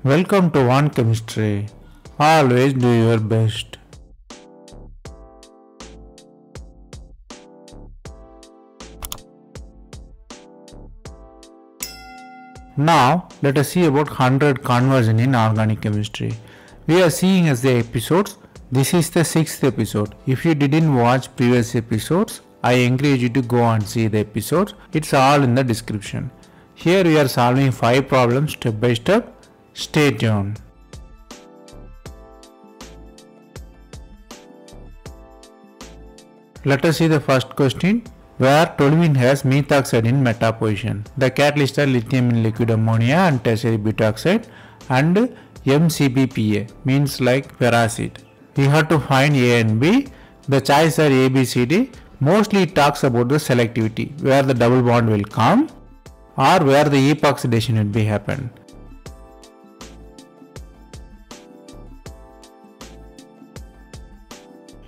Welcome to One Chemistry. Always do your best. Now, let us see about 100 conversion in organic chemistry. We are seeing as the episodes. This is the 6th episode. If you didn't watch previous episodes, I encourage you to go and see the episodes. It's all in the description. Here we are solving 5 problems step by step. Stay tuned. Let us see the first question. Where toluene has methoxide in meta position. The catalysts are lithium in liquid ammonia and tertiary butoxide and MCBPA means like ferracid. We have to find A and B. The choice are A, B, C, D. Mostly it talks about the selectivity, where the double bond will come or where the epoxidation will be happen.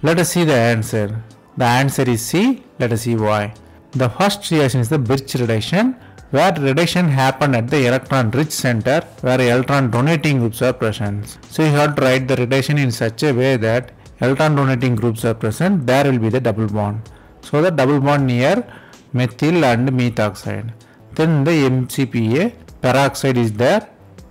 Let us see the answer. The answer is C. Let us see why. The first reaction is the Birch reduction, where reduction happened at the electron rich center where electron donating groups are present. So you have to write the reduction in such a way that electron donating groups are present, there will be the double bond. So the double bond near methyl and methoxide. Then the MCPA, peroxide is there,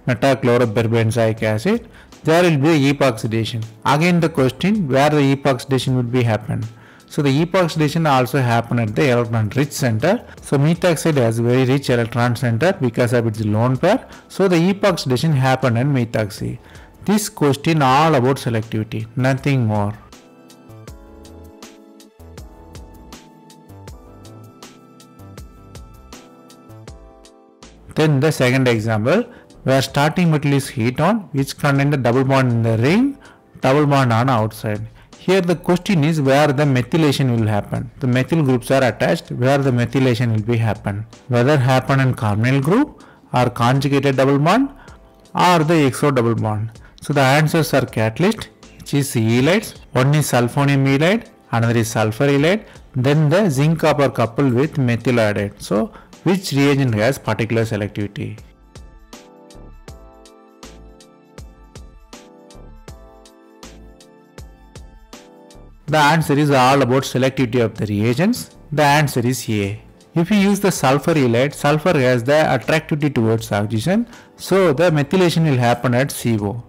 metachlorobenzoic acid. There will be epoxidation. Again the question, where the epoxidation would be happen. So the epoxidation also happen at the electron rich center. So methoxide has very rich electron center because of its lone pair. So the epoxidation happened at methoxy. This question all about selectivity, nothing more. Then the second example, where starting metal is heat on, which contain the double bond in the ring, double bond on outside. Here the question is where the methylation will happen. The methyl groups are attached, where the methylation will be happen. Whether happen in carbonyl group or conjugated double bond or the exo double bond. So the answers are catalyst, which is ylides. One is sulfonium ylide, another is sulfur ylide. Then the zinc copper coupled with methyl iodide. So which reagent has particular selectivity? The answer is all about selectivity of the reagents. The answer is A. If you use the sulfur ylide, sulfur has the attractivity towards oxygen, so the methylation will happen at CO.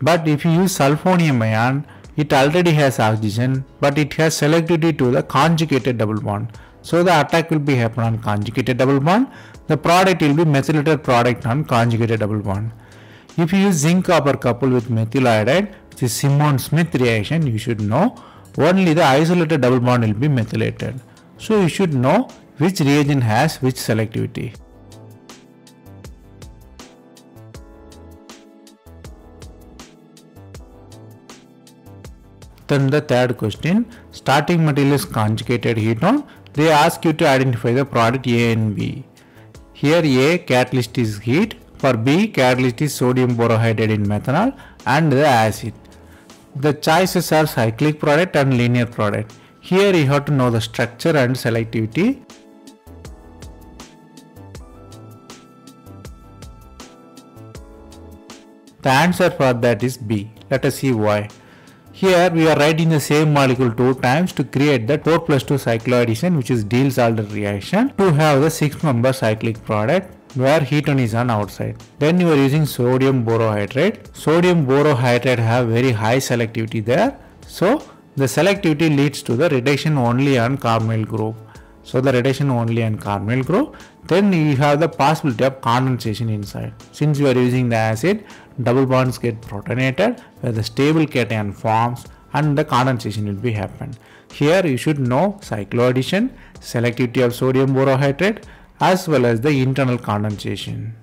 But if you use sulfonium ion, it already has oxygen, but it has selectivity to the conjugated double bond. So the attack will be happen on conjugated double bond. The product will be methylated product on conjugated double bond. If you use zinc copper coupled with methyl iodide, which is Simon-Smith reaction, you should know only the isolated double bond will be methylated. So you should know which reagent has which selectivity. Then the third question, starting material is conjugated ketone. They ask you to identify the product A and B. Here A, catalyst is heat. For B, catalyst is sodium borohydride in methanol and the acid. The choices are cyclic product and linear product. Here you have to know the structure and selectivity. The answer for that is B. Let us see why. Here we are writing the same molecule 2 times to create the 4+2 cycloaddition, which is Diels-Alder reaction, to have the 6-member cyclic product where ketone is on outside. Then you are using sodium borohydride. Sodium borohydride have very high selectivity there. So the selectivity leads to the reduction only on carbonyl group. So the reduction only on carbonyl group. Then you have the possibility of condensation inside. Since you are using the acid, double bonds get protonated where the stable cation forms and the condensation will be happen. Here you should know cycloaddition, selectivity of sodium borohydride, as well as the internal condensation.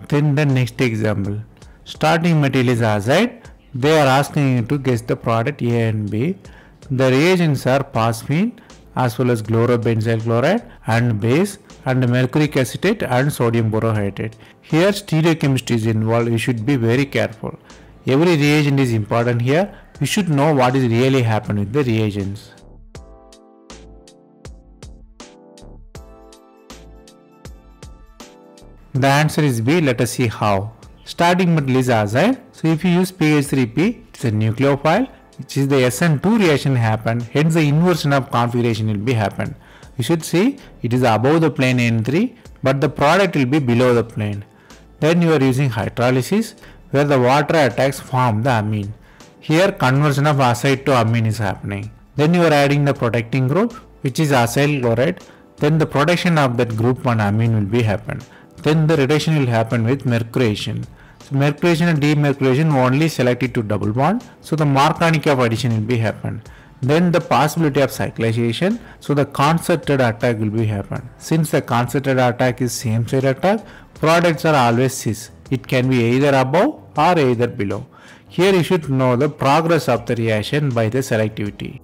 Then the next example, starting material is azide. They are asking you to guess the product A and B. The reagents are phosphine as well as chlorobenzyl chloride and base and mercuric acetate and sodium borohydride. Here stereochemistry is involved. You should be very careful. Every reagent is important here. You should know what is really happening with the reagents. The answer is B. Let us see how. Starting metal is acyl. So if you use PH3P, it's a nucleophile, which is the SN2 reaction happened, hence the inversion of configuration will be happened. You should see it is above the plane N3, but the product will be below the plane. Then you are using hydrolysis, where the water attacks form the amine. Here conversion of acid to amine is happening. Then you are adding the protecting group, which is acyl chloride. Then the protection of that group 1 amine will be happen. Then the reduction will happen with mercuration. So mercuration and demercuration only selected to double bond. So the Marconic of addition will be happen. Then the possibility of cyclization. So the concerted attack will be happen. Since the concerted attack is same side attack, products are always cis. It can be either above or either below. Here you should know the progress of the reaction by the selectivity.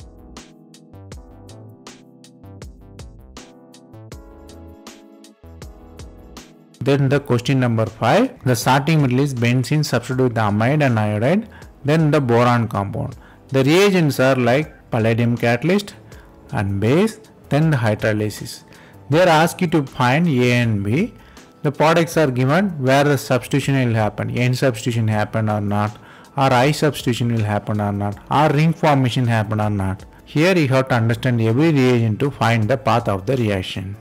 Then the question number 5, the starting metal is benzene substituted with the amide and iodide, then the boron compound. The reagents are like palladium catalyst and base, then the hydrolysis. They are asked you to find A and B. The products are given where the substitution will happen, N substitution happen or not, or I substitution will happen or not, or ring formation happen or not. Here you have to understand every reagent to find the path of the reaction.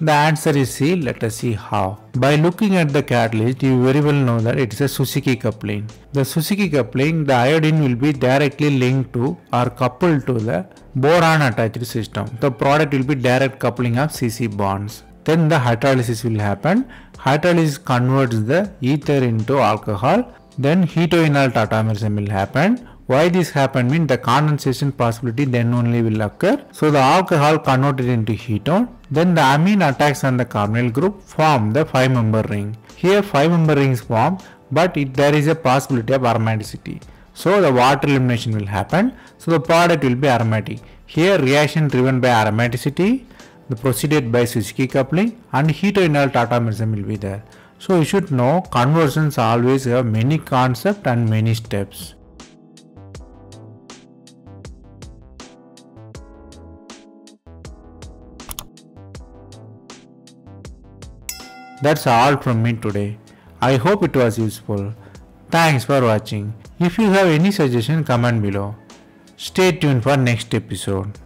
The answer is C. Let us see how. By looking at the catalyst, you very well know that it is a Suzuki coupling. The Suzuki coupling, the iodine will be directly linked to or coupled to the boron attached system. The product will be direct coupling of CC bonds. Then the hydrolysis will happen. Hydrolysis converts the ether into alcohol. Then hetoenol tautomerism will happen. Why this happen means the condensation possibility then only will occur. So the alcohol converted into ketone. Then the amine attacks on the carbonyl group form the 5-member ring. Here 5-member rings form, but there is a possibility of aromaticity. So the water elimination will happen. So the product will be aromatic. Here reaction driven by aromaticity, the proceeded by Suzuki coupling, and hetoenol tautomerism will be there. So you should know conversions always have many concepts and many steps. That's all from me today. I hope it was useful. Thanks for watching. If you have any suggestion, comment below. Stay tuned for next episode.